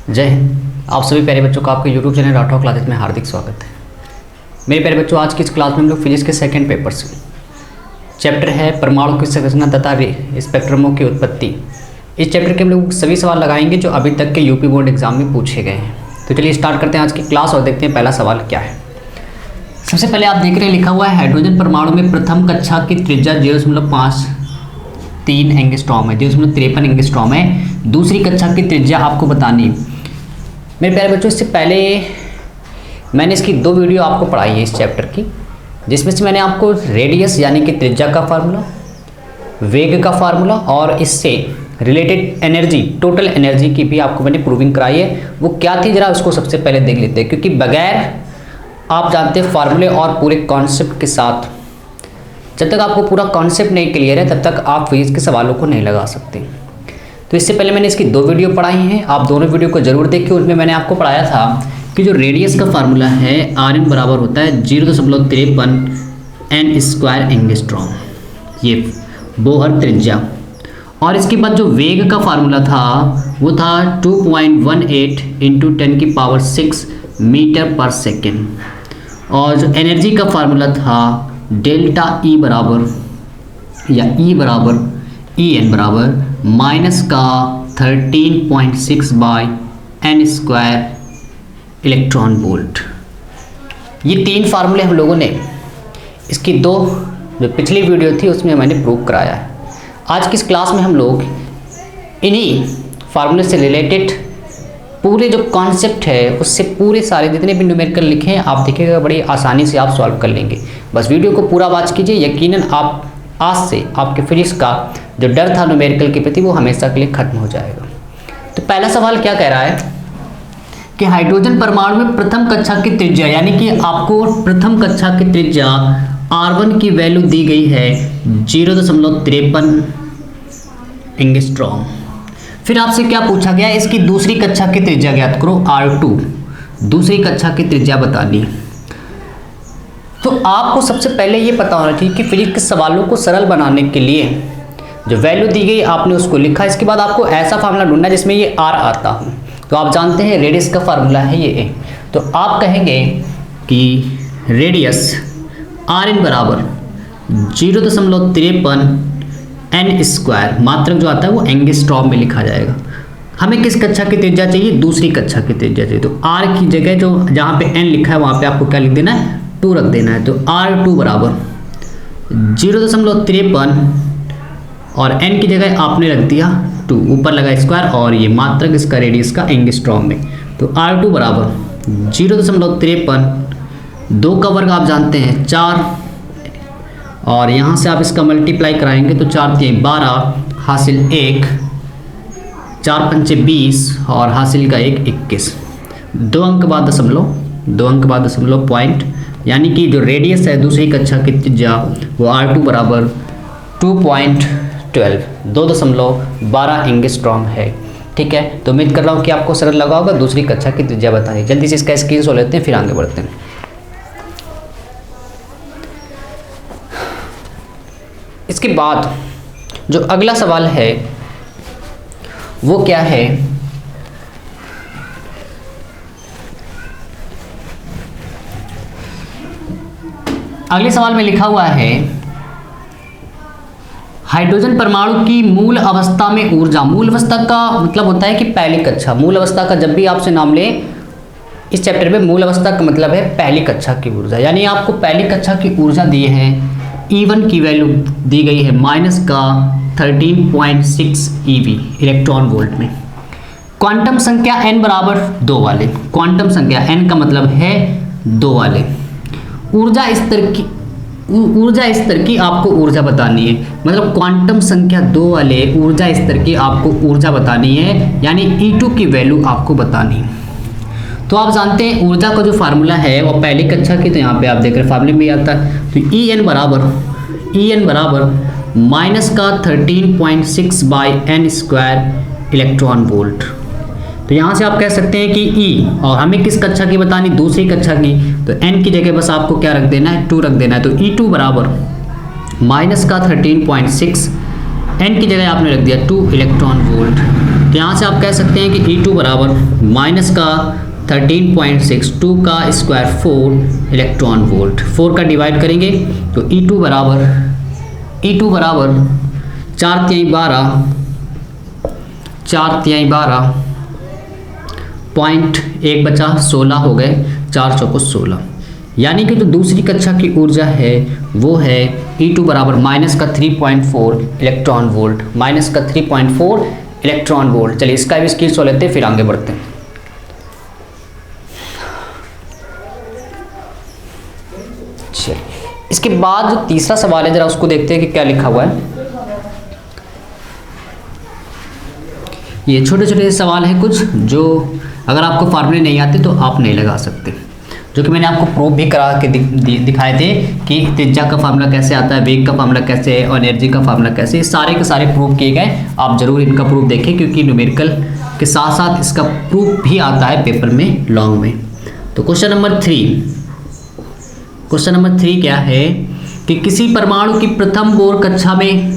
जय हिंद। आप सभी प्यारे बच्चों का आपके YouTube चैनल राठौर क्लासेस में हार्दिक स्वागत है। मेरे प्यारे बच्चों, आज की इस क्लास में हम लोग फिजिक्स के सेकंड पेपर से चैप्टर है परमाणु की संरचना तथा स्पेक्ट्रमों की उत्पत्ति। इस चैप्टर के हम लोग सभी सवाल लगाएंगे जो अभी तक के यूपी बोर्ड एग्जाम में पूछे गए हैं। तो चलिए स्टार्ट करते हैं आज की क्लास और देखते हैं पहला सवाल क्या है। सबसे पहले आप देख रहे हैं लिखा हुआ है हाइड्रोजन परमाणु में प्रथम कक्षा की त्रिज्या 0.53 एंगस्ट्रॉम है, 0.53 एंगस्ट्रॉम है। दूसरी कक्षा की त्रिज्या आपको बतानी है। मेरे प्यारे बच्चों, इससे पहले मैंने इसकी 2 वीडियो आपको पढ़ाई है इस चैप्टर की, जिसमें से मैंने आपको रेडियस यानी कि त्रिज्या का फार्मूला, वेग का फार्मूला और इससे रिलेटेड एनर्जी, टोटल एनर्जी की भी आपको मैंने प्रूविंग कराई है। वो क्या थी जरा उसको सबसे पहले देख लेते हैं, क्योंकि बगैर आप जानते हैं फार्मूले और पूरे कॉन्सेप्ट के साथ, जब तक आपको पूरा कॉन्सेप्ट नहीं क्लियर है तब तक आप फिजिक्स के सवालों को नहीं लगा सकते। तो इससे पहले मैंने इसकी 2 वीडियो पढ़ाई हैं, आप दोनों वीडियो को जरूर देखिए। उसमें मैंने आपको पढ़ाया था कि जो रेडियस का फार्मूला है Rn बराबर होता है 0.53 n² एंगस्ट्रॉम, ये बोहर त्रिज्या। और इसके बाद जो वेग का फार्मूला था वो था 2.18 × 10⁶ मीटर पर सेकेंड। और जो एनर्जी का फार्मूला था डेल्टा E बराबर या E बराबर En बराबर -13.6/n² इलेक्ट्रॉन वोल्ट। ये 3 फार्मूले हम लोगों ने इसकी 2 जो पिछली वीडियो थी उसमें मैंने प्रूव कराया है। आज की इस क्लास में हम लोग इन्हीं फार्मूले से रिलेटेड पूरे जो कॉन्सेप्ट है उससे पूरे सारे जितने भी न्यूमेरिकल लिखे हैं आप देखिएगा, बड़ी आसानी से आप सॉल्व कर लेंगे। बस वीडियो को पूरा वॉच कीजिए, यकीनन आप आज से आपके फिजिक्स का जो डर था न्यूमेरिकल के प्रति वो हमेशा के लिए खत्म हो जाएगा। तो पहला सवाल क्या कह रहा है कि हाइड्रोजन परमाणु में प्रथम कक्षा की त्रिज्या, यानी कि आपको प्रथम कक्षा की त्रिज्या R1 की वैल्यू दी गई है 0.53 एंगस्ट्रॉम। फिर आपसे क्या पूछा गया, इसकी दूसरी कक्षा की त्रिज्या ज्ञात करो R2, दूसरी कक्षा की त्रिज्या बतानी। तो आपको सबसे पहले ये पता होना चाहिए कि फिजिक्स के सवालों को सरल बनाने के लिए जो वैल्यू दी गई आपने उसको लिखा। इसके बाद आपको ऐसा फार्मूला ढूंढना है जिसमें ये R आता हो। तो आप जानते हैं रेडियस का फार्मूला है ये A, तो आप कहेंगे कि रेडियस Rn बराबर 0.53 n², मात्रक जो आता है वो एंगस्ट्रॉम में लिखा जाएगा। हमें किस कक्षा की त्रिज्या चाहिए, दूसरी कक्षा की त्रिज्या चाहिए। तो R की जगह जो जहाँ पे n लिखा है वहाँ पे आपको क्या लिख देना है, 2 रख देना है। तो R2 बराबर 0.53 और n की जगह आपने रख दिया 2, ऊपर लगा स्क्वायर और ये मात्रक इसका रेडियस का एंगस्ट्रॉम में। तो R2 बराबर 0.53, 2 का वर्ग आप जानते हैं 4, और यहाँ से आप इसका मल्टीप्लाई कराएंगे तो 4 × 12 हासिल 1, 4 × 5 20 और हासिल का 1 21। 2 अंक बाद दशमलव, 2 अंक बाद दशमलव पॉइंट, यानी कि जो रेडियस है दूसरी कक्षा की त्रिज्या वो R2 बराबर 2.12 2.12 एंगस्ट्रॉम है। ठीक है, तो उम्मीद कर रहा हूँ कि आपको सरल लगा होगा। दूसरी कक्षा की त्रिज्या बताइए। जल्दी से इसका स्क्रीनशॉट लेते हैं फिर आगे बढ़ते हैं। इसके बाद जो अगला सवाल है वो क्या है, अगले सवाल में लिखा हुआ है हाइड्रोजन परमाणु की मूल अवस्था में ऊर्जा। मूल अवस्था का मतलब होता है कि पहली कक्षा। मूल अवस्था का जब भी आपसे नाम ले इस चैप्टर में, मूल अवस्था का मतलब है पहली कक्षा की ऊर्जा, यानी आपको पहली कक्षा की ऊर्जा दी है। E1 की वैल्यू दी गई है -13.6 eV इलेक्ट्रॉन वोल्ट में। क्वांटम संख्या n बराबर 2 वाले, क्वांटम संख्या n का मतलब है 2 वाले। ऊर्जा स्तर की आपको ऊर्जा बतानी है, मतलब क्वांटम संख्या 2 वाले ऊर्जा स्तर की आपको ऊर्जा बतानी है, यानी E2 की वैल्यू आपको बतानी है। तो आप जानते हैं ऊर्जा का जो फार्मूला है वो पहली कक्षा की, तो यहाँ पे आप देख रहे फार्मूले में आता है। तो En बराबर -13.6/n² इलेक्ट्रॉन वोल्ट। तो यहाँ से आप कह सकते हैं कि E, और हमें किस कक्षा की बतानी, दूसरी कक्षा की, तो n की जगह बस आपको क्या रख देना है, 2 रख देना है। तो E2 बराबर -13.6, n की जगह आपने रख दिया 2 इलेक्ट्रॉन वोल्ट। तो यहाँ से आप कह सकते हैं कि E2 बराबर माइनस का 13.6 2 का स्क्वायर 4 इलेक्ट्रॉन वोल्ट। 4 का डिवाइड करेंगे तो E2 बराबर 4×12 पॉइंट 1 बचा 16 हो गए, 4 चौको 16। यानी कि जो दूसरी कक्षा की ऊर्जा है वो है E2 बराबर माइनस का 3.4 इलेक्ट्रॉन वोल्ट, माइनस का 3.4 इलेक्ट्रॉन वोल्ट। चलिए इसका भी स्क्रीन शॉट लेते हैं फिर आगे बढ़ते हैं। चलिए इसके बाद जो तीसरा सवाल है जरा उसको देखते हैं कि क्या लिखा हुआ है। ये छोटे छोटे सवाल है कुछ जो अगर आपको फार्मूले नहीं आते तो आप नहीं लगा सकते, जो कि मैंने आपको प्रूफ भी करा के दिखाए थे कि त्रिज्या का फार्मूला कैसे आता है, वेग का फार्मूला कैसे है और एनर्जी का फार्मूला कैसे, ये सारे के सारे प्रूफ किए गए। आप जरूर इनका प्रूफ देखें क्योंकि न्यूमेरिकल के साथ साथ इसका प्रूफ भी आता है पेपर में लॉन्ग में। तो क्वेश्चन नंबर 3 क्या है कि किसी परमाणु की प्रथम बोर कक्षा में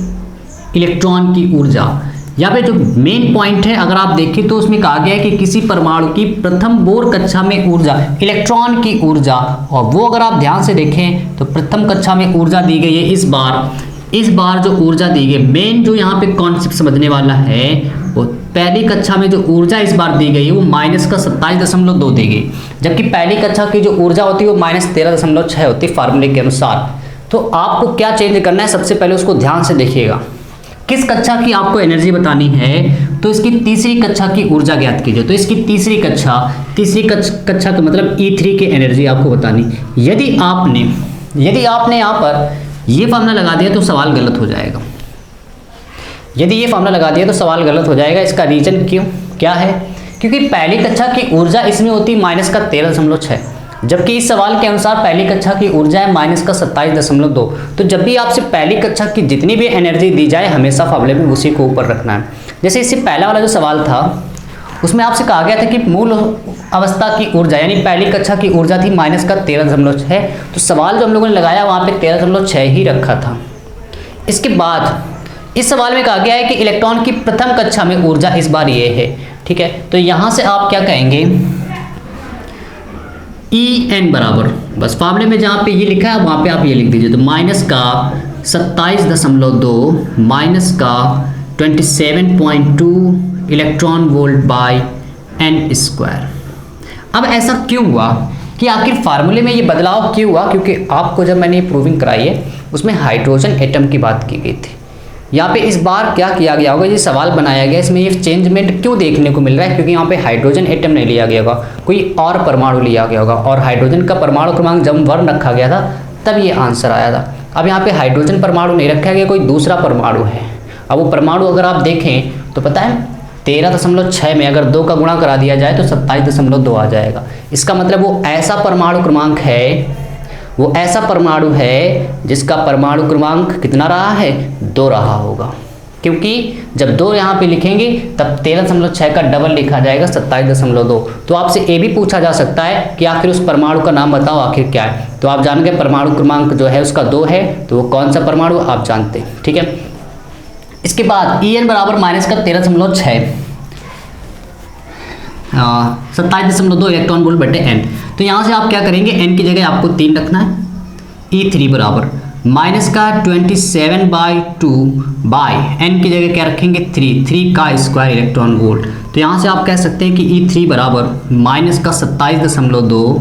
इलेक्ट्रॉन की ऊर्जा, यहाँ पे जो मेन पॉइंट है अगर आप देखें तो उसमें कहा गया है कि किसी परमाणु की प्रथम बोर कक्षा में ऊर्जा, इलेक्ट्रॉन की ऊर्जा, और वो अगर आप ध्यान से देखें तो प्रथम कक्षा में ऊर्जा दी गई है इस बार जो ऊर्जा दी गई, मेन जो यहाँ पे कॉन्सेप्ट समझने वाला है वो पहली कक्षा में जो ऊर्जा इस बार दी गई है वो माइनस का 27.2 दी गई, जबकि पहली कक्षा की जो ऊर्जा होती है वो माइनस 13.6 होती है फार्मूले के अनुसार। तो आपको क्या चेंज करना है, सबसे पहले उसको ध्यान से देखिएगा। किस कक्षा की आपको एनर्जी बतानी है तो इसकी तीसरी कक्षा की ऊर्जा ज्ञात कीजिए। तो इसकी तीसरी कक्षा का मतलब E3 की एनर्जी आपको बतानी। यदि आपने यहाँ पर ये फार्मूला लगा दिया तो सवाल गलत हो जाएगा। इसका रीजन क्या है, क्योंकि पहली कक्षा की ऊर्जा इसमें होती है माइनस का 13.6, जबकि इस सवाल के अनुसार पहली कक्षा की ऊर्जा है माइनस का 27.2। तो जब भी आपसे पहली कक्षा की जितनी भी एनर्जी दी जाए हमेशा फार्मूले में उसी को ऊपर रखना है। जैसे इससे पहला वाला जो सवाल था उसमें आपसे कहा गया था कि मूल अवस्था की ऊर्जा यानी पहली कक्षा की ऊर्जा थी माइनस का 13.6, तो सवाल जो हम लोगों ने लगाया वहाँ पे 13.6 ही रखा था। इसके बाद इस सवाल में कहा गया है कि इलेक्ट्रॉन की प्रथम कक्षा में ऊर्जा इस बार ये है, ठीक है। तो यहाँ से आप क्या कहेंगे, En बराबर, बस फार्मूले में जहाँ पे ये लिखा है वहाँ पे आप ये लिख दीजिए। तो माइनस का 27.2 माइनस का 27.2 electron volt by n square. अब ऐसा क्यों हुआ कि आखिर फार्मूले में ये बदलाव क्यों हुआ, क्योंकि आपको जब मैंने ये प्रूविंग कराई है उसमें हाइड्रोजन एटम की बात की गई थी। यहाँ पे इस बार क्या किया गया होगा, ये सवाल बनाया गया, इसमें ये चेंजमेंट क्यों देखने को मिल रहा है, क्योंकि यहाँ पे हाइड्रोजन एटम नहीं लिया गया होगा, कोई और परमाणु लिया गया होगा, और हाइड्रोजन का परमाणु क्रमांक जब 1 रखा गया था तब ये आंसर आया था। अब यहाँ पे हाइड्रोजन परमाणु नहीं रखा गया, कोई दूसरा परमाणु है। अब वो परमाणु अगर आप देखें तो पता है 13.6 में अगर 2 का गुणा करा दिया जाए तो 27.2 आ जाएगा। इसका मतलब वो ऐसा परमाणु क्रमांक है, जिसका परमाणु क्रमांक कितना रहा है, 2 रहा होगा, क्योंकि जब 2 यहाँ पे लिखेंगे तब 13.6 का डबल लिखा जाएगा 27.2। तो आपसे ये भी पूछा जा सकता है कि आखिर उस परमाणु का नाम बताओ आखिर क्या है। तो आप जान गए परमाणु क्रमांक जो है उसका 2 है, तो वो कौन सा परमाणु आप जानते हैं, ठीक है। इसके बाद En बराबर माइनस का 13.6 27.2 इलेक्ट्रॉन वोल्ट बटे n। तो यहाँ से आप क्या करेंगे, n की जगह आपको 3 रखना है। E3 बराबर माइनस का 27/2 बाय n की जगह क्या रखेंगे 3 का स्क्वायर इलेक्ट्रॉन वोल्ट। तो यहाँ से आप कह सकते हैं कि E3 बराबर माइनस का 27.2,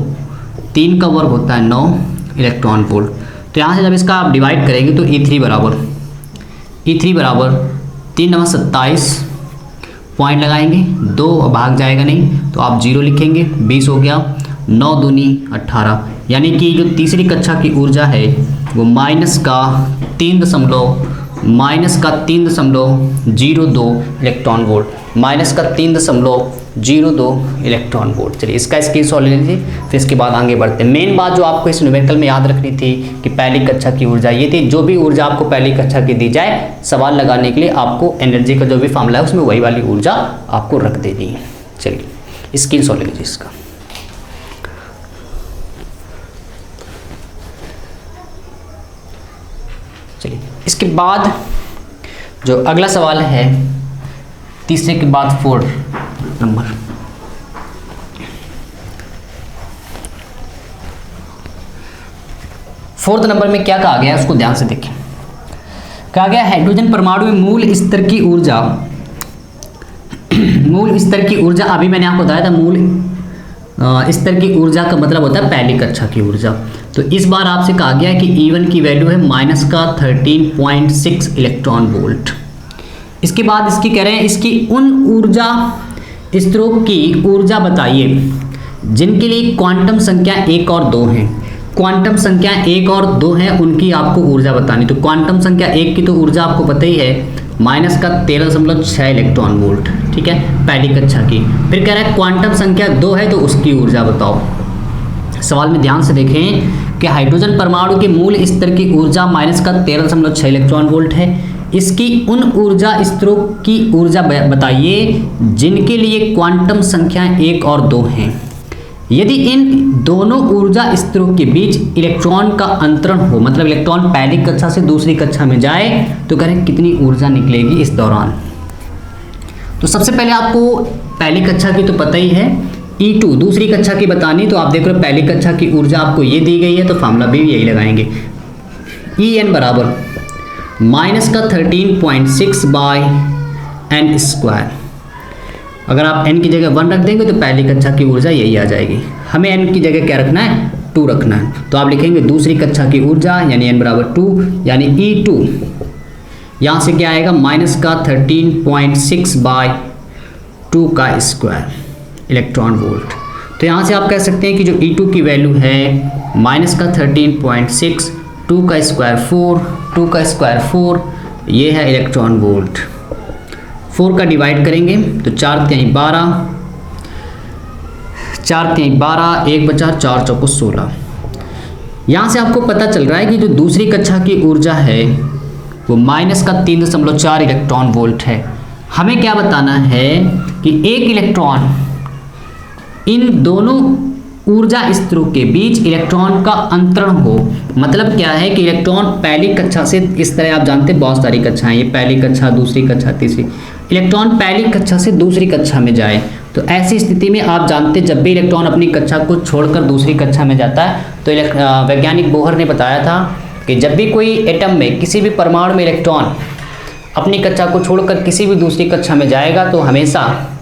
3 का वर्ग होता है 9 इलेक्ट्रॉन वोल्ट। तो यहाँ से जब इसका आप डिवाइड करेंगे तो E3 बराबर 3 9 27 पॉइंट लगाएंगे, 2 भाग जाएगा नहीं तो आप 0 लिखेंगे, 20 हो गया, 9 दूनी 18, यानी कि जो तीसरी कक्षा की ऊर्जा है वो माइनस का 3.02 इलेक्ट्रॉन वोल्ट, माइनस का 3.02 इलेक्ट्रॉन वोल्ट। चलिए इसका स्क्रीनशॉट ले लीजिए, फिर इसके बाद आगे बढ़ते हैं। मेन बात जो आपको इस न्यूमेरिकल में याद रखनी थी कि पहली कक्षा की ऊर्जा ये थी, जो भी ऊर्जा आपको पहली कक्षा की दी जाए सवाल लगाने के लिए आपको एनर्जी का जो भी फॉर्मूला है उसमें वही वाली ऊर्जा आपको रख देनी है। चलिए स्क्रीनशॉट ले लीजिए इसका। चलिए इसके बाद जो अगला सवाल है तीसरे के बाद 4 नंबर। फोर्थ नंबर में क्या कहा गया है उसको ध्यान से देखें। कहा गया हाइड्रोजन परमाणु में मूल स्तर की ऊर्जा अभी मैंने आपको बताया था मूल स्तर की ऊर्जा का मतलब होता है पहली कक्षा की ऊर्जा। तो इस बार आपसे कहा गया है कि E1 की वैल्यू है -13.6 इलेक्ट्रॉन वोल्ट। इसके बाद इसकी कह रहे हैं इसकी उन ऊर्जा स्तरों की ऊर्जा बताइए जिनके लिए क्वांटम संख्या 1 और 2 हैं। क्वांटम संख्या 1 और 2 है उनकी आपको ऊर्जा बतानी। तो क्वांटम संख्या 1 की तो ऊर्जा आपको पता ही है -13.6 इलेक्ट्रॉन वोल्ट, ठीक है, पहली कक्षा की। फिर कह रहा है क्वांटम संख्या 2 है तो उसकी ऊर्जा बताओ। सवाल में ध्यान से देखें कि हाइड्रोजन परमाणु के मूल स्तर की ऊर्जा -13.6 इलेक्ट्रॉन वोल्ट है। इसकी उन ऊर्जा स्तरों की ऊर्जा बताइए जिनके लिए क्वांटम संख्या 1 और 2 हैं। यदि इन दोनों ऊर्जा स्तरों के बीच इलेक्ट्रॉन का अंतरण हो, मतलब इलेक्ट्रॉन पहली कक्षा से दूसरी कक्षा में जाए, तो करें कितनी ऊर्जा निकलेगी इस दौरान। तो सबसे पहले आपको पहली कक्षा की तो पता ही है, E2 दूसरी कक्षा की बतानी। तो आप देख रहे हो पहली कक्षा की ऊर्जा आपको ये दी गई है तो फार्मूला भी यही लगाएंगे। En बराबर -13.6/n²। अगर आप n की जगह 1 रख देंगे तो पहली कक्षा की ऊर्जा यही आ जाएगी। हमें n की जगह क्या रखना है, 2 रखना है। तो आप लिखेंगे दूसरी कक्षा की ऊर्जा यानी n बराबर 2 यानी E2 यहाँ से क्या आएगा -13.6/2² इलेक्ट्रॉन वोल्ट। तो यहाँ से आप कह सकते हैं कि जो E2 की वैल्यू है -13.6, 2 का स्क्वायर 4, 2 का स्क्वायर 4, ये है इलेक्ट्रॉन वोल्ट। 4 का डिवाइड करेंगे तो 4 तिहाई 12, 4 तिहाई 12, 1 बचा 4 चौको 16। यहाँ से आपको पता चल रहा है कि जो दूसरी कक्षा की ऊर्जा है वो -3.4 इलेक्ट्रॉन वोल्ट है। हमें क्या बताना है कि एक इलेक्ट्रॉन इन दोनों ऊर्जा स्तरों के बीच इलेक्ट्रॉन का अंतरण हो। मतलब क्या है कि इलेक्ट्रॉन पहली कक्षा से, इस तरह आप जानते हैं बहुत सारी कक्षाएं, ये पहली कक्षा, दूसरी कक्षा, तीसरी, इलेक्ट्रॉन पहली कक्षा से दूसरी कक्षा में जाए। तो ऐसी स्थिति में आप जानते हैं जब भी इलेक्ट्रॉन अपनी कक्षा को छोड़कर दूसरी कक्षा में जाता है तो वैज्ञानिक बोहर ने बताया था कि जब भी कोई एटम में, किसी भी परमाणु में इलेक्ट्रॉन अपनी कक्षा को छोड़कर किसी भी दूसरी कक्षा में जाएगा तो हमेशा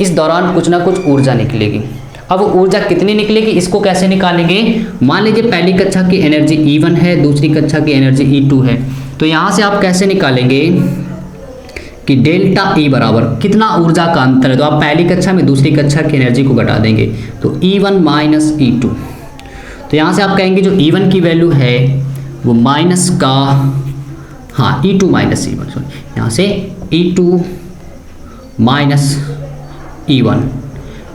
इस दौरान कुछ ना कुछ ऊर्जा निकलेगी। अब ऊर्जा कितनी निकलेगी इसको कैसे निकालेंगे। मान लीजिए पहली कक्षा की एनर्जी E1 है, दूसरी कक्षा की एनर्जी E2 है। तो यहाँ से आप कैसे निकालेंगे कि डेल्टा E बराबर कितना ऊर्जा का अंतर है। तो आप पहली कक्षा में दूसरी कक्षा की एनर्जी को घटा देंगे तो E1 माइनस E2। तो यहाँ से आप कहेंगे जो E1 की वैल्यू है वो माइनस का, हाँ E2 माइनस E1, सॉरी, यहाँ से E2 माइनस E1।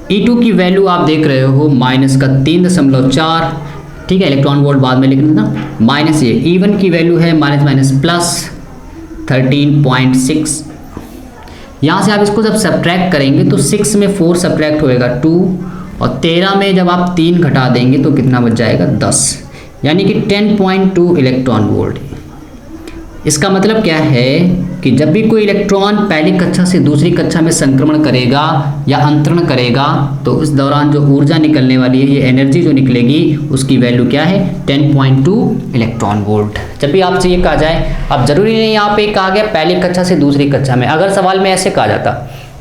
E2 की वैल्यू आप देख रहे हो -3.4, ठीक है, इलेक्ट्रॉन वोल्ट बाद में लिखना था, माइनस ये E1 की वैल्यू है -13.6। यहाँ से आप इसको जब सब्ट्रैक्ट करेंगे तो 6 में 4 सब्ट्रैक्ट होएगा 2 और 13 में जब आप 3 घटा देंगे तो कितना बच जाएगा 10, यानी कि 10.2 इलेक्ट्रॉन वोल्ट। इसका मतलब क्या है कि जब भी कोई इलेक्ट्रॉन पहली कक्षा से दूसरी कक्षा में संक्रमण करेगा या अंतरण करेगा तो उस दौरान जो ऊर्जा निकलने वाली है, ये एनर्जी जो निकलेगी उसकी वैल्यू क्या है 10.2 इलेक्ट्रॉन वोल्ट। जब भी आपसे ये कहा जाए, अब जरूरी नहीं यहाँ पे कहा गया पहली कक्षा से दूसरी कक्षा में, अगर सवाल में ऐसे कहा जाता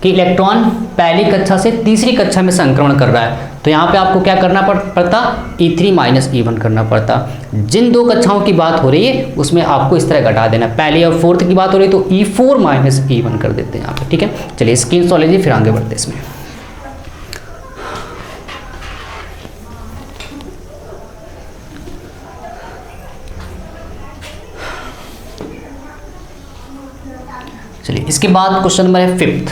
कि इलेक्ट्रॉन पहली कक्षा से तीसरी कक्षा में संक्रमण कर रहा है तो यहाँ पे आपको क्या करना पड़ता, E3 माइनस E1 करना पड़ता। जिन दो कक्षाओं की बात हो रही है उसमें आपको इस तरह घटा देना, पहली और फोर्थ की बात हो रही है तो E4 माइनस E1 कर देते हैं यहाँ पे, ठीक है। चलिए स्क्रीनशॉट लीजिए फिर आगे बढ़ते इसमें। चलिए इसके बाद क्वेश्चन नंबर है 5th।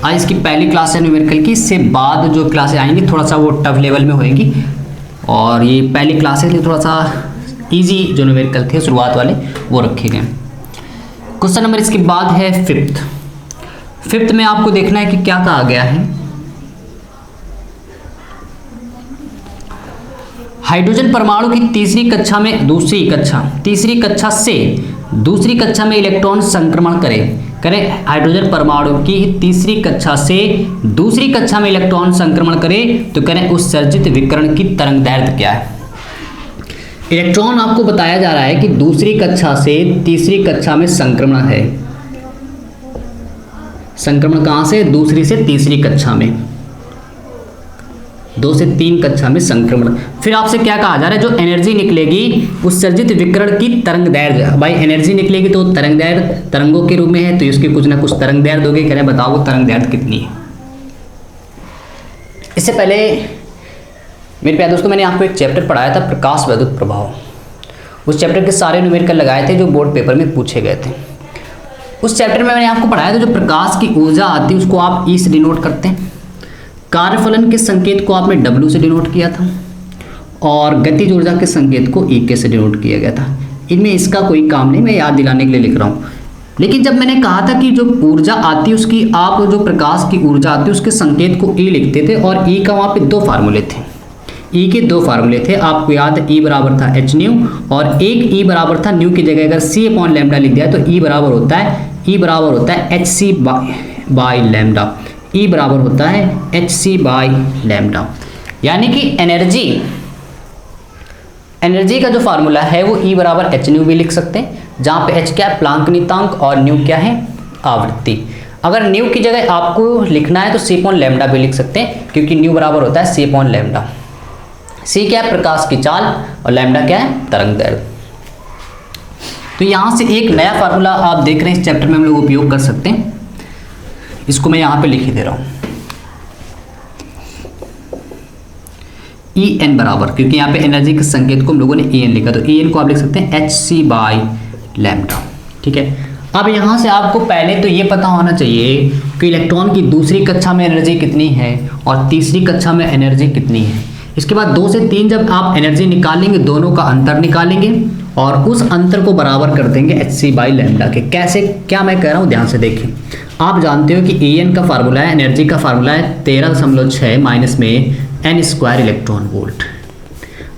आज इसकी पहली क्लास है न्यूमेरिकल की, इससे बाद जो क्लासें आएंगी थोड़ा सा वो टफ लेवल में होएंगी और ये पहली क्लास है थोड़ा सा इजी जो न्यूमेरिकल थे शुरुआत वाले वो रखे गए। क्वेश्चन नंबर इसके बाद है 5th में आपको देखना है कि क्या कहा गया है। हाइड्रोजन परमाणु की तीसरी कक्षा से दूसरी कक्षा में इलेक्ट्रॉन संक्रमण करें हाइड्रोजन परमाणु की तीसरी कक्षा से दूसरी कक्षा में इलेक्ट्रॉन संक्रमण करें तो करें उत्सर्जित विकिरण की तरंगदैर्घ्य क्या है। इलेक्ट्रॉन आपको बताया जा रहा है कि दूसरी कक्षा से तीसरी कक्षा में संक्रमण है। संक्रमण कहां से? दूसरी से तीसरी कक्षा में, 2 से 3 कक्षा में संक्रमण। फिर आपसे क्या कहा जा रहा है? जो एनर्जी निकलेगी उत्सर्जित विकिरण की तरंगदैर्घ्य। भाई एनर्जी निकलेगी तो तरंगदैर्घ्य तरंगों के रूप में है तो इसकी कुछ ना कुछ तरंगदैर्घ्य दोगे। कह रहे बताओ वो तरंगदैर्घ्य कितनी है। इससे पहले मेरे प्यारे दोस्तों मैंने आपको एक चैप्टर पढ़ाया था प्रकाश वैद्युत प्रभाव। उस चैप्टर के सारे न्यूमेरिकल लगाए थे जो बोर्ड पेपर में पूछे गए थे। उस चैप्टर में मैंने आपको पढ़ाया था जो प्रकाश की ऊर्जा आती है उसको आप ई से डिनोट करते हैं, कार्यफलन के संकेत को आपने W से डिनोट किया था और गतिज ऊर्जा के संकेत को EK से डिनोट किया गया था। इनमें इसका कोई काम नहीं, मैं याद दिलाने के लिए लिख रहा हूँ। लेकिन जब मैंने कहा था कि जो ऊर्जा आती है उसकी आप जो प्रकाश की ऊर्जा आती है उसके संकेत को E लिखते थे और E का वहाँ पे 2 फार्मूले थे। E के 2 फार्मूले थे, आपको याद है। E बराबर था h न्यू और एक E बराबर था न्यू की जगह अगर C अपॉन लैम्डा लिख दिया तो E बराबर होता है HC बाई लैम्डा। E बराबर होता है HC बाई लैम्डा। यानी कि एनर्जी का जो फार्मूला है वो E बराबर h न्यू भी लिख सकते हैं, जहाँ पे h क्या है? प्लांक नियतांक और न्यू क्या है? आवृत्ति। अगर न्यू की जगह आपको लिखना है तो C अपॉन लैम्डा भी लिख सकते हैं क्योंकि न्यू बराबर होता है C अपॉन लैम्डा। C क्या है? प्रकाश की चाल और लैम्डा क्या है? तरंगदैर्घ्य। तो यहाँ से एक नया फार्मूला आप देख रहे हैं इस चैप्टर में हम लोग उपयोग कर सकते हैं। इसको मैं यहाँ पे लिख ही दे रहा हूँ En बराबर, क्योंकि यहाँ पे एनर्जी के संकेत को हम लोगों ने En लिखा तो En को आप लिख सकते हैं HC बाई लैम्डा। ठीक है। अब यहाँ से आपको पहले तो ये पता होना चाहिए कि इलेक्ट्रॉन की दूसरी कक्षा में एनर्जी कितनी है और तीसरी कक्षा में एनर्जी कितनी है। इसके बाद 2 से 3 जब आप एनर्जी निकालेंगे दोनों का अंतर निकालेंगे और उस अंतर को बराबर कर देंगे HC बाई लैम्डा के। कैसे, क्या मैं कह रहा हूँ ध्यान से देखें। आप जानते हो कि En का फार्मूला है, एनर्जी का फार्मूला है 13.6 माइनस में n स्क्वायर इलेक्ट्रॉन वोल्ट।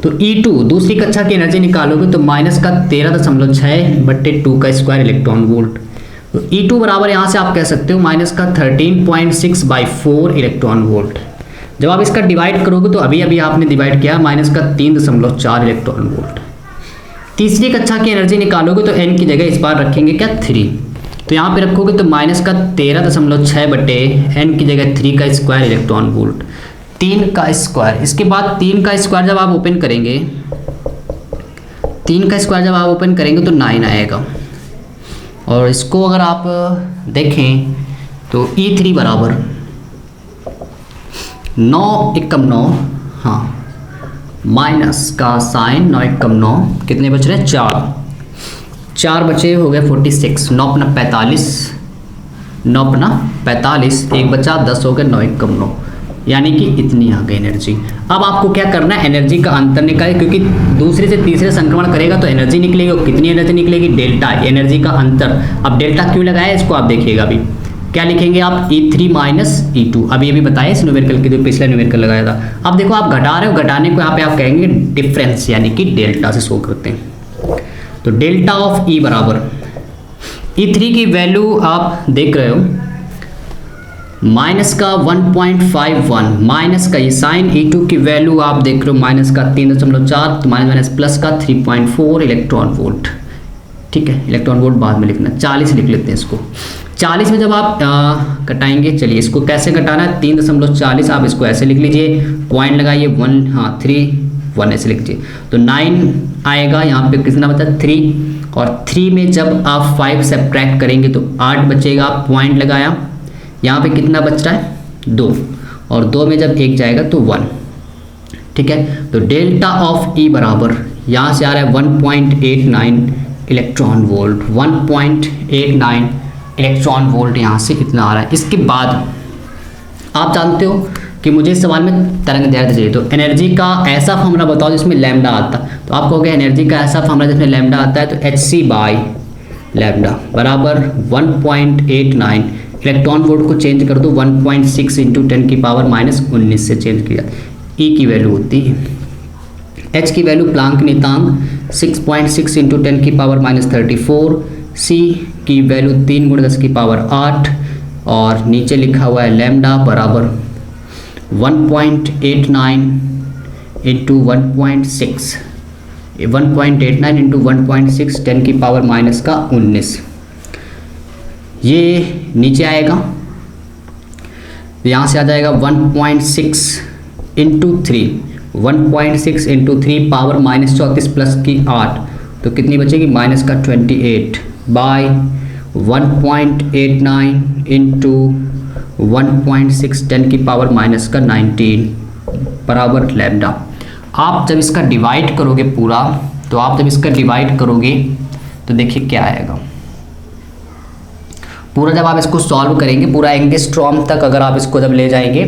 तो E2 दूसरी कक्षा की एनर्जी निकालोगे तो माइनस का 13.6 बट्टे 2 का स्क्वायर इलेक्ट्रॉन वोल्ट। तो E2 बराबर यहाँ से आप कह सकते हो माइनस का 13.6 बाई 4 इलेक्ट्रॉन वोल्ट। जब आप इसका डिवाइड करोगे तो अभी आपने डिवाइड किया माइनस का 3.4 इलेक्ट्रॉन वोल्ट। तीसरी कक्षा की एनर्जी निकालोगे तो n की जगह इस बार रखेंगे क्या? 3। तो यहाँ पे रखोगे तो माइनस का 13.6 बटे n की जगह 3 का स्क्वायर इलेक्ट्रॉन वोल्ट, 3 का स्क्वायर। इसके बाद 3 का स्क्वायर जब आप ओपन करेंगे, 3 का स्क्वायर जब आप ओपन करेंगे तो 9 आएगा। और इसको अगर आप देखें तो E3 बराबर 9 एकम 9, हाँ माइनस का साइन 9 एकम 9, कितने बच रहे हैं? 4 बचे हो गए 46, 9 अपना 45, 9 अपना 45, एक बचा 10 हो गए 9 एकम 9, यानी कि इतनी आ गई एनर्जी। अब आपको क्या करना है? एनर्जी का अंतर निकालें, क्योंकि दूसरे से तीसरे संक्रमण करेगा तो एनर्जी निकलेगी और कितनी एनर्जी निकलेगी? डेल्टा, एनर्जी का अंतर। अब डेल्टा क्यों लगाया इसको आप देखिएगा। अभी क्या लिखेंगे आप? E3 minus E2। अभी ये भी बताया इस न्यूमेरिकल के जो पिछला न्यूमेरिकल लगाया था। अब देखो आप घटा रहे हो, घटाने को यहाँ पे आप कहेंगे डिफरेंस, यानी कि डेल्टा से शो करते हैं। तो डेल्टा ऑफ E बराबर E3 की वैल्यू आप देख रहे हो माइनस का 1.51, माइनस का ये साइन E2 की वैल्यू आप देख रहे हो माइनस का 3.4, तो माइनस प्लस का 3.4 इलेक्ट्रॉन वोल्ट। ठीक है, इलेक्ट्रॉन वोल्ट बाद में लिखना, 40 लिख लेते हैं इसको। 40 में जब आप कटाएंगे, चलिए इसको कैसे कटाना है? 3.40 आप इसको ऐसे लिख लीजिए, पॉइंट लगाइए 1, हाँ 3, 1 ऐसे लिख लीजिए। तो 9 आएगा, यहाँ पे कितना बचा? 3, और 3 में जब आप 5 सब्ट्रैक्ट करेंगे तो 8 बचेगा, पॉइंट लगाया। यहाँ पे कितना बच रहा है? 2, और 2 में जब 1 जाएगा तो 1। ठीक है, तो डेल्टा ऑफ E बराबर यहाँ से आ रहा है 1.89 इलेक्ट्रॉन वोल्ट, 1.89 इलेक्ट्रॉन वोल्ट यहाँ से इतना आ रहा है। इसके बाद आप जानते हो कि मुझे इस सवाल में तरंगदैर्घ्य चाहिए, तो एनर्जी का ऐसा फॉर्मूला बताओ जिसमें लैम्डा आता। तो आप कहोगे एनर्जी का ऐसा फॉर्मूला जिसमें लैम्डा आता है, तो HC बाई लैम्डा बराबर 1.89 इलेक्ट्रॉन वोल्ट को चेंज कर दो 1.6 × 10⁻⁻19 से चेंज किया, E की वैल्यू होती है H की वैल्यू प्लांक नियतांक 6.6 इंटू 10 की पावर -34, C की वैल्यू 3 × 10 की पावर 8 और नीचे लिखा हुआ है लैम्डा बराबर 1.89 इंटू 1.6 1.89 इंटू 1.6 10 की पावर -19। ये नीचे आएगा, यहाँ से आ जाएगा 1.6 इंटू 3, 1.6 इंटू 3 पावर -34 प्लस की 8, तो कितनी बचेगी -28 बाय 1.89 इंटू 1.6 10 की पावर -19 बराबर लैम्डा। आप जब इसका डिवाइड करोगे पूरा, तो आप जब इसका डिवाइड करोगे तो देखिए क्या आएगा। पूरा जब आप इसको सॉल्व करेंगे, पूरा एंगस्ट्रॉम तक अगर आप इसको जब ले जाएंगे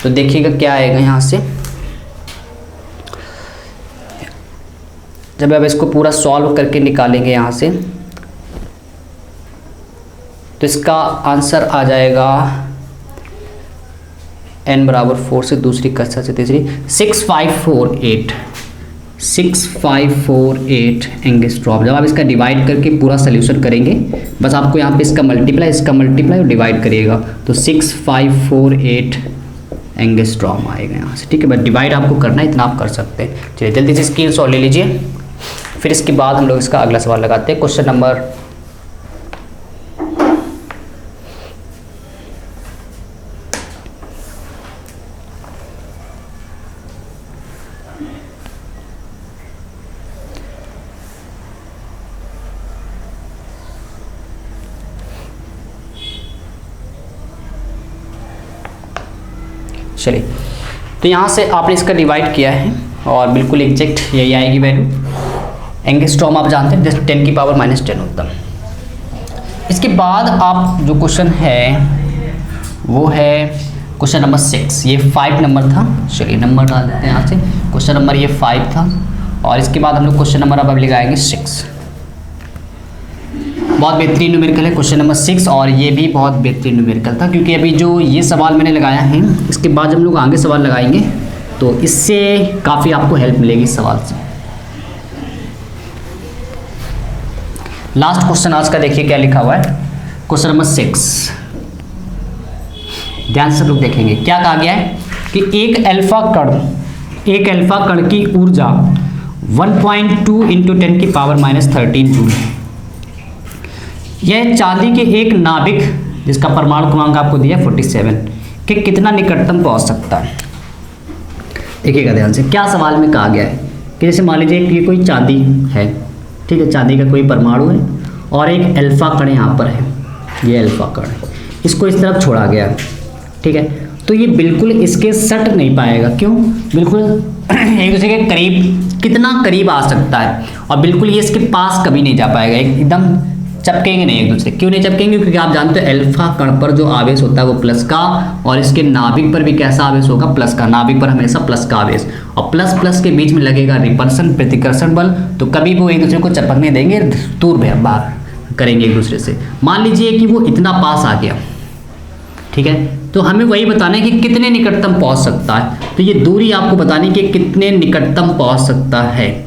तो देखिएगा क्या आएगा। यहाँ से जब आप इसको पूरा सॉल्व करके निकालेंगे यहाँ से, तो इसका आंसर आ जाएगा n बराबर 4 से दूसरी कक्षा से तीसरी 6548 एंगस्ट्रॉम। जब आप इसका डिवाइड करके पूरा सोल्यूशन करेंगे, बस आपको यहाँ पे इसका मल्टीप्लाई और डिवाइड करिएगा, तो 6548 एंगस्ट्रॉम आएगा यहाँ से। ठीक है, बस डिवाइड आपको करना है, इतना आप कर सकते हैं। चलिए जल्दी से स्क्रीन शॉट ले लीजिए, फिर इसके बाद हम लोग इसका अगला सवाल लगाते हैं। क्वेश्चन नंबर चलिए, तो यहाँ से आपने इसका डिवाइड किया है और बिल्कुल एग्जैक्ट यही आएगी वैल्यू। एंगस्ट्रॉम आप जानते हैं जस्ट 10 की पावर -10 होता है। इसके बाद आप जो क्वेश्चन है वो है क्वेश्चन नंबर 6, ये 5 नंबर था। चलिए नंबर डाल देते हैं यहाँ से, क्वेश्चन नंबर ये 5 था और इसके बाद हम लोग क्वेश्चन नंबर अब लगाएंगे 6। बहुत बेहतरीन न्यूमेरिकल है क्वेश्चन नंबर 6, और ये भी बहुत बेहतरीन न्यूमेरिकल था, क्योंकि अभी जो ये सवाल मैंने लगाया है, इसके बाद जब लोग आगे सवाल लगाएंगे तो इससे काफ़ी आपको हेल्प मिलेगी इस सवाल से। लास्ट क्वेश्चन आज का देखिए क्या लिखा हुआ है, क्वेश्चन नंबर 6। ध्यान से लोग देखेंगे क्या कहा गया है कि एक अल्फा कण की ऊर्जा 1.2 इंटू 10 की पावर -13 जूल है। यह चांदी के एक नाभिक जिसका परमाणु क्रमांक आपको दिया 47 के कितना निकटतम पहुंच सकता है। देखिएगा ध्यान से, क्या सवाल में कहा गया है कि जैसे मान लीजिए कि ये कोई चांदी है, ठीक है, चांदी का कोई परमाणु है और एक अल्फा कण यहाँ पर है, ये अल्फा कण है, इसको इस तरफ छोड़ा गया, ठीक है, तो ये बिल्कुल इसके सट नहीं पाएगा। क्यों? बिल्कुल एक दूसरे के करीब, कितना करीब आ सकता है, और बिल्कुल ये इसके पास कभी नहीं जा पाएगा, एकदम चपकेंगे नहीं एक दूसरे। क्यों नहीं चपकेंगे? क्योंकि आप जानते हो अल्फा कण पर जो आवेश होता है वो प्लस का, और इसके नाभिक पर भी कैसा आवेश होगा? प्लस का। नाभिक पर हमेशा प्लस का आवेश, और प्लस प्लस के बीच में लगेगा रिपल्सन, प्रतिकर्षण बल, तो कभी वो एक दूसरे को चपकने देंगे, दूर बाहर करेंगे एक दूसरे से। मान लीजिए कि वो इतना पास आ गया, ठीक है, तो हमें वही बताना है कि कितने निकटतम पहुंच सकता है। तो ये दूरी आपको बतानी कि कितने निकटतम पहुंच सकता है।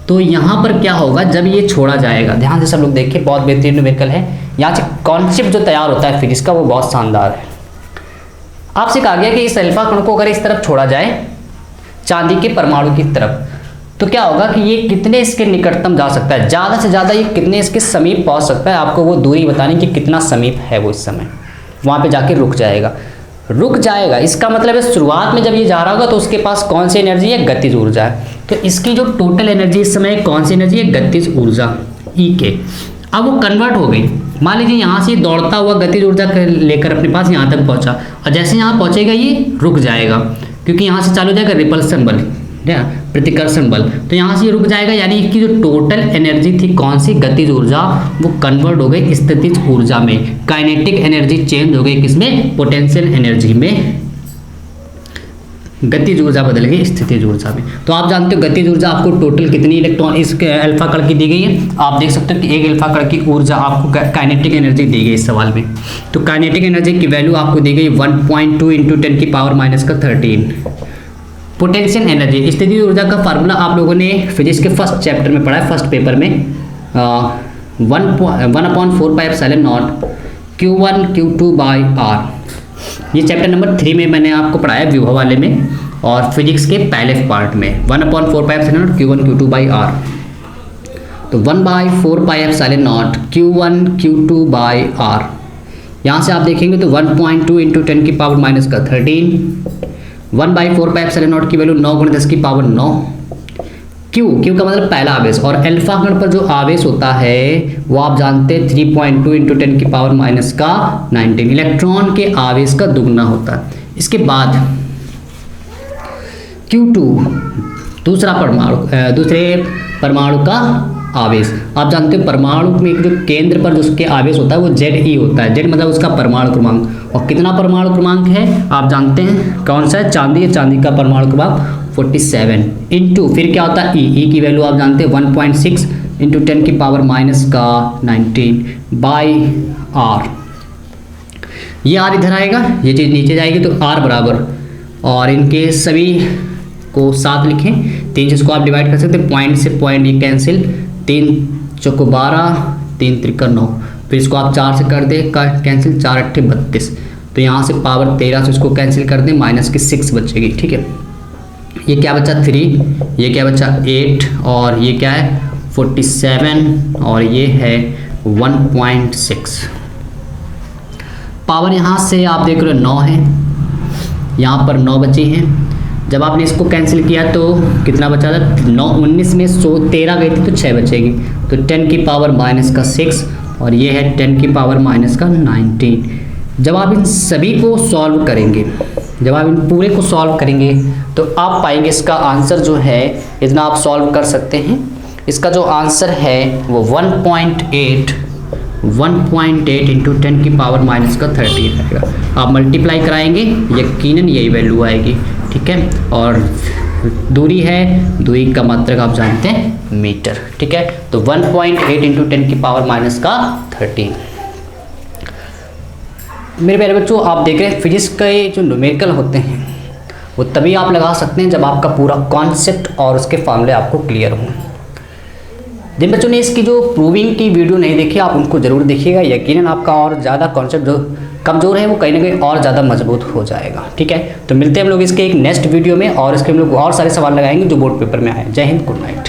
तो यहाँ पर क्या होगा जब ये छोड़ा जाएगा, ध्यान से सब लोग देखिए, बहुत बेहतरीन न्यूमेरिकल है। यहाँ से कॉन्सेप्ट जो तैयार होता है फिजिक्स का वो बहुत शानदार है। आपसे कहा गया कि इस अल्फा कण को अगर इस तरफ छोड़ा जाए चांदी के परमाणु की तरफ, तो क्या होगा कि ये कितने इसके निकटतम जा सकता है, ज़्यादा से ज़्यादा ये कितने इसके समीप पहुँच सकता है। आपको वो दूरी बतानी कि कितना समीप है वो, इस समय वहाँ पे जाके रुक जाएगा। इसका मतलब है शुरुआत में जब ये जा रहा होगा तो उसके पास कौन सी एनर्जी है? गतिज ऊर्जा है। तो इसकी जो टोटल एनर्जी इस समय कौन सी एनर्जी है? गतिज ऊर्जा ई के। अब वो कन्वर्ट हो गई, मान लीजिए यहाँ से दौड़ता हुआ गतिज ऊर्जा लेकर अपने पास यहाँ तक पहुँचा, और जैसे यहाँ पहुँचेगा ये रुक जाएगा, क्योंकि यहाँ से चालू हो जाएगा रिपल्सन बल, प्रतिकर्षण बल, तो यहाँ से ये रुक जाएगा। यानी इसकी जो टोटल एनर्जी थी कौन सी? गतिज ऊर्जा, वो कन्वर्ट हो गई स्थितिज ऊर्जा में। काइनेटिक एनर्जी चेंज हो गई किसमें? पोटेंशियल एनर्जी में। गतिज ऊर्जा बदल गई स्थितिज ऊर्जा में। तो आप जानते हो गतिज ऊर्जा आपको टोटल कितनी इलेक्ट्रॉन इस अल्फा कण की दी गई है। आप देख सकते हो कि एक अल्फा कण की ऊर्जा आपको काइनेटिक एनर्जी दी गई इस सवाल में। तो काइनेटिक एनर्जी की वैल्यू आपको दी गई 1.2 इंटू 10 की पावर -13। पोटेंशियल एनर्जी, स्थितिज ऊर्जा का फार्मूला आप लोगों ने फिजिक्स के फर्स्ट चैप्टर में पढ़ा है, फर्स्ट पेपर में 1/4πε0 Q1 Q2 बाई R। ये चैप्टर नंबर 3 में मैंने आपको पढ़ाया विभव वाले में, और फिजिक्स के पहले पार्ट में 1/4πε0 Q1 Q2 बाई R। तो 1/4πε0 Q1 Q2 बाई R, यहाँ से आप देखेंगे तो 1.2 इंटू 10 की पावर माइनस का 13, 1/4πε0 की वैल्यू 9 × 10 की पावर 9। क्यू का मतलब पहला आवेश, और अल्फा कण पर जो आवेश होता है वो आप जानते हैं 3.2 इंटू 10 की पावर माइनस का 19, इलेक्ट्रॉन के आवेश का दुगना होता है। इसके बाद Q2 दूसरे परमाणु का आवेश, आप जानते हो परमाणु में जो केंद्र पर उसके आवेश होता है वो Ze होता है। Z मतलब उसका परमाणु क्रमांक, और कितना परमाणु क्रमांक है आप जानते हैं, कौन सा है, चांदी है, चांदी का परमाणु क्रमांक 47 इंटू फिर क्या होता है E की वैल्यू आप जानते हैं 1.6 इंटू 10 की पावर माइनस का 19 बाई R। ये R इधर आएगा, ये चीज़ नीचे जाएगी तो R बराबर, और इनके सभी को साथ लिखें, 3 चीज़ को आप डिवाइड कर सकते हैं, पॉइंट से पॉइंट ये कैंसिल, 3 चौको 12, 3 त्रिका 9, फिर इसको आप 4 से कर दे कैंसिल, 4 8 32, तो यहाँ से पावर 13 से इसको कैंसिल कर दें, माइनस की 6 बचेगी। ठीक है, ये क्या बचा 3, ये क्या बचा 8, और ये क्या है 47, और ये है 1.6। पावर यहाँ से आप देख रहे हो 9 है, यहाँ पर 9 बची हैं। जब आपने इसको कैंसिल किया तो कितना बचा था, 9 19 में 13 गई थी तो 6 बचेगी, तो 10 की पावर माइनस का 6, और ये है 10 की पावर माइनस का 19। जब आप इन सभी को सॉल्व करेंगे, जब आप इन पूरे को सॉल्व करेंगे तो आप पाएंगे इसका आंसर जो है, इतना आप सॉल्व कर सकते हैं, इसका जो आंसर है वो 1.8 इंटू 10 की पावर माइनस का 13 आएगा। आप मल्टीप्लाई कराएंगे यकीनन यही वैल्यू आएगी। ठीक है, और दूरी है, दूरी का मात्रक आप जानते हैं मीटर। ठीक है, तो 1.8 इंटू 10 की पावर माइनस का 13। मेरे प्यारे बच्चों, आप देख रहे हैं फिजिक्स के जो न्यूमेरिकल होते हैं वो तभी आप लगा सकते हैं जब आपका पूरा कॉन्सेप्ट और उसके फॉर्मूले आपको क्लियर हों। जिन बच्चों ने इसकी जो प्रूविंग की वीडियो नहीं देखी आप उनको ज़रूर देखिएगा, यकीनन आपका और ज़्यादा कॉन्सेप्ट जो कमज़ोर है वो कहीं ना कहीं और ज़्यादा मजबूत हो जाएगा। ठीक है, तो मिलते हैं हम लोग इसके एक नेक्स्ट वीडियो में, और इसके हम लोग और सारे सवाल लगाएंगे जो बोर्ड पेपर में आए। जय हिंद, गुड नाइट।